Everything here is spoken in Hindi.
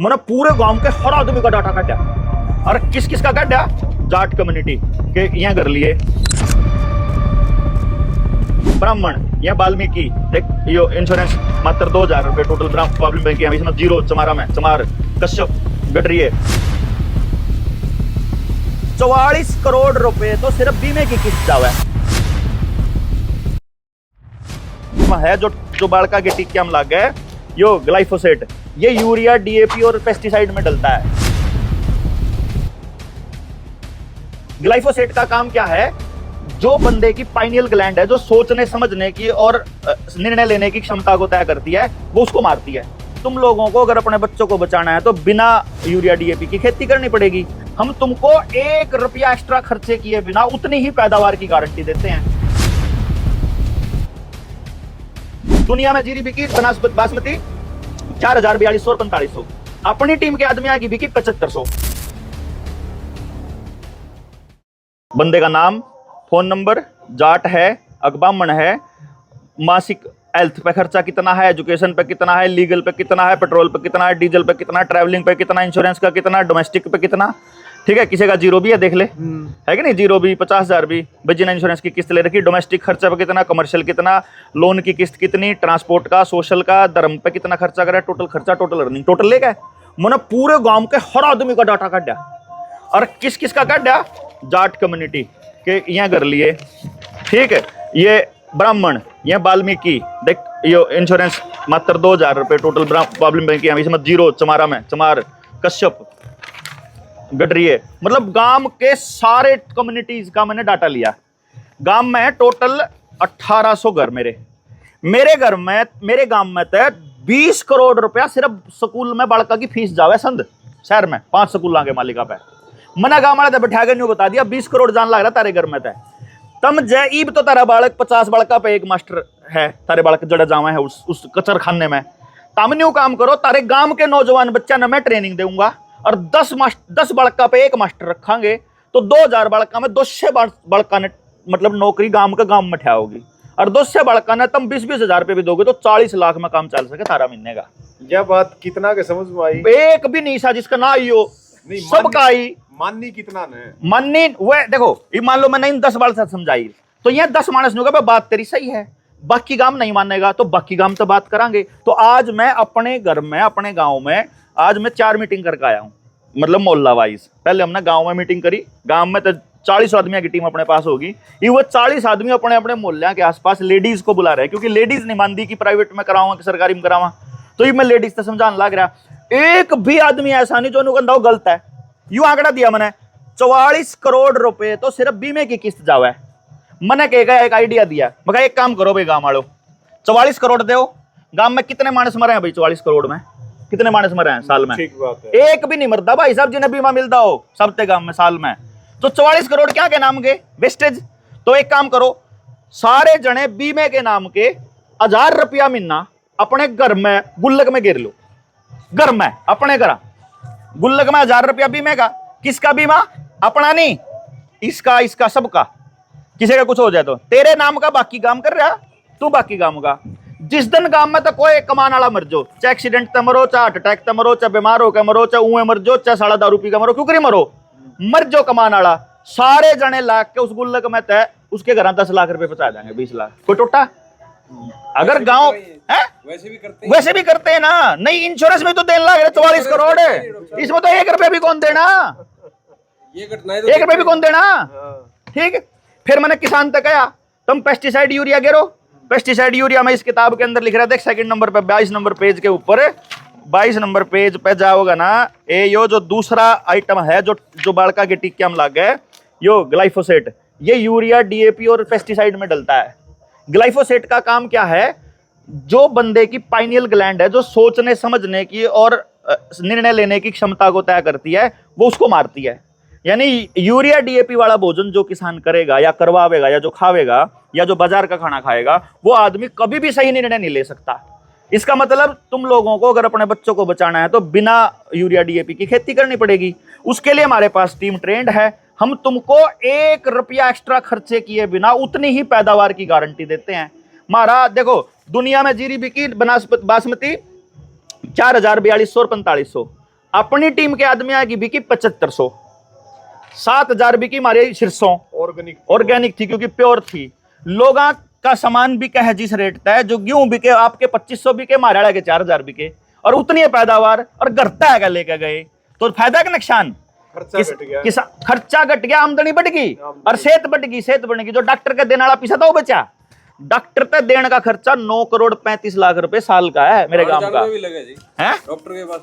मैंने पूरे गांव के हर आदमी का डाटा काटा और किस किस का काटा, जाट कम्युनिटी के यहाँ कर लिए, ब्राह्मण या वाल्मीकि, देख यो इंश्योरेंस मात्र 2000 रुपए टोटल प्रॉब्लम बैंक इसमें जीरो, चमारा में चमार, कश्यप, गडरिए 44 करोड़ रुपए तो सिर्फ बीमे की किस्त जावा है। जो बालका के टीके में लग गए, यो ग्लाइफोसेट, ये यूरिया, डीएपी और पेस्टिसाइड में डलता है। ग्लाइफोसेट का काम क्या है, जो बंदे की पाइनियल ग्लैंड है, जो सोचने समझने की और निर्णय लेने की क्षमता को तय करती है, वो उसको मारती है। तुम लोगों को अगर अपने बच्चों को बचाना है तो बिना यूरिया डीएपी की खेती करनी पड़ेगी। हम तुमको 1 रुपया एक्स्ट्रा खर्चे किए बिना उतनी ही पैदावार की गारंटी देते हैं। दुनिया में जीरी बिकी बासमती 4000, 4200 और 4500, अपनी टीम के आदमी की बिकी 7500। बंदे का नाम, फोन नंबर, जाट है, अगबामण है, मासिक हेल्थ पे खर्चा कितना है, एजुकेशन पे कितना है, लीगल पे कितना है, पेट्रोल पे कितना है, डीजल पे कितना, ट्रैवलिंग पे कितना, इंश्योरेंस का कितना, डोमेस्टिक पे कितना, ठीक है। किसी का जीरो भी है, देख ले, है कि नहीं, जीरो भी, 50,000 भी, बजिना इंश्योरेंस की किस्त ले रखी, डोमेस्टिक खर्चा पे कितना, कमर्शियल कितना, लोन की किस्त कितनी, ट्रांसपोर्ट का, सोशल का, धर्म पे कितना खर्चा करे, टोटल खर्चा, टोटल अर्निंग, टोटल ले गए। मैंने पूरे गांव के हर आदमी का डाटा काटा और किस किस का काटा, जाट कम्युनिटी के यहाँ कर लिए, ठीक है। ये ब्राह्मण या वाल्मीकि, देख यो इंश्योरेंस मात्र 2000 रुपए टोटल प्रॉब्लम बैंक इसमें जीरो, चमारा में चमार, कश्यप, गडरिए, मतलब गांव के सारे कम्युनिटीज का मैंने डाटा लिया। गांव में टोटल 1800 घर, मेरे घर में, मेरे गांव में तो 20 करोड़ रुपया सिर्फ स्कूल में बालका की फीस जावे संध शहर में, 5 स्कूल के मालिका पे। मना गांव वाले बैठा के न्यू बता दिया 20 करोड़ जान लग रहा तारे घर में। तम जय ईब तो तारा बालक 50 बालका पे एक मास्टर है, तारे बालक जड़ा जावा है उस कचर खाने में। तम न्यू काम करो, तारे गांव के नौजवान बच्चा ने मैं ट्रेनिंग दूंगा और 10 बालका पे एक मास्टर रखांगे तो 2000 बालका में 200 बालका ने मतलब नौकरी गांव के गांव में ठा होगी। और 200 बालका ने तुम 20-20 हजार रुपये भी दोगे तो 40 लाख में काम चल सके तारा महीने का। यह बात कितना के समझ में आई? एक भी नहीं सा जिसका ना आई हो, सबका आई। माननी कितना ने माननी वह देखो, ये मान लो मैंने इन 10 बार से समझाई तो यह 10 मानस ने कहा बात तेरी सही है, बाकी गांव नहीं मानेगा तो बाकी गांव तो बात करांगे। तो आज मैं अपने घर में, अपने गांव में आज मैं 4 मीटिंग करके आया हूं, मतलब मोहल्ला वाइज। पहले हमने गांव में मीटिंग करी, गांव में तो 40 आदमी की टीम अपने पास होगी, ये वो 40 आदमी अपने अपने मोहल्ले के आसपास लेडीज को बुला रहे हैं, क्योंकि लेडीज नहीं मानती कि प्राइवेट में कराऊंगा कि सरकारी में करावा। तो ये मैं लेडीज से समझाने लग रहा, एक भी आदमी ऐसा नहीं जो उनको गलत है। यू आंकड़ा दिया मैंने 44 करोड़ रुपए तो सिर्फ बीमे की किस्त जावा है। मैंने कहेगा एक आइडिया दिया, मैं एक काम करो भाई गांव वालों, 44 करोड़ दो, गांव में कितने मानस मरे हैं भाई? 44 करोड़ में कितने मानस मरे हैं साल में? ठीक बात है, एक भी नहीं मरता भाई साहब, जिन्हें बीमा मिलता हो सबते गांव में साल में। तो 44 करोड़ क्या के नाम के वेस्टेज। तो एक काम करो, सारे जने बीमे के नाम के 1000 रुपया महीना अपने घर में गुल्लक में गिर लो। घर में अपने घर गुल्लक में 1000 रुपया बीमे का। किसका बीमा? अपना नहीं, इसका, इसका, सबका। किसी का कुछ हो जाए तो तेरे नाम का बाकी काम कर रहा, तू बाकी काम का। जिस दिन गांव में तो कोई कमान वाला मर जो, चाहे एक्सीडेंट ते मरो, चाहे हार्ट अटैक ते मरो, चाहे बीमार होकर मरो, चाहे ऊए मर जो, चाहे साड़ा दारू पी का मरो, क्यों करी मरो, मर जो कमान वाला, सारे जने लाख के उस गुल्लक में तय उसके घर 10 लाख रुपए पहुंचा देंगे, 20 लाख। कोई टोटा? अगर गांव है वैसे भी करते हैं ना। नहीं, इंश्योरेंस में तो देने लग रहे 44 करोड़ है, इसमें तो 1 रुपया भी कौन देना, ये घटनाएं 1 रुपया भी कौन देना। ठीक है, फिर मैंने किसान तक कहा तुम पेस्टिसाइड यूरिया गिरो। पेस्टिसाइड यूरिया में इस किताब के अंदर लिख रहा है, देख सेकंड नंबर पे 22 नंबर पेज के ऊपर, 22 नंबर पेज पे जाओगा ना, यो जो दूसरा आइटम है जो बालका के टीके में लग गए, यो ग्लाइफोसेट, ये यूरिया, डीएपी और पेस्टिसाइड में डलता है। ग्लाइफोसेट का काम क्या है, जो बंदे की पाइनियल ग्लैंड है, जो सोचने समझने की और निर्णय लेने की क्षमता को तय करती है, वो उसको मारती है। यानी यूरिया डीएपी वाला भोजन जो किसान करेगा या करवावेगा या जो खावेगा या जो बाजार का खाना खाएगा, वो आदमी कभी भी सही निर्णय नहीं ले सकता। इसका मतलब तुम लोगों को अगर अपने बच्चों को बचाना है तो बिना यूरिया डीएपी की खेती करनी पड़ेगी। उसके लिए हमारे पास टीम ट्रेंड है। हम तुमको 1 रुपया एक्स्ट्रा खर्चे किए बिना उतनी ही पैदावार की गारंटी देते हैं। हमारा देखो, दुनिया में जीरी बिकी बासमती 4000, 4200 और 4500, अपनी टीम के आदमी आएगी बिकी 7500, 7000 बिकी हमारे सिरसों ऑर्गेनिक थी क्योंकि प्योर थी। लोगों का सामान बिके है जिस रेट तय, जो गेहूं बिके आपके 2500 बिके, हमारे वाले के 4000 बिके, और उतनी है पैदावार और घरता है लेके गए, तो फायदा का नुकसान? खर्चा घट गया, आमदनी बढ़ गई और सेहत बढ़ गई। सेहत बढ़ गई, जो डॉक्टर का देने वाला पैसा था वो बचा। डॉक्टर पे देने का खर्चा 9 करोड़ 35 लाख रुपए साल का है मेरे गांव का, है डॉक्टर के पास।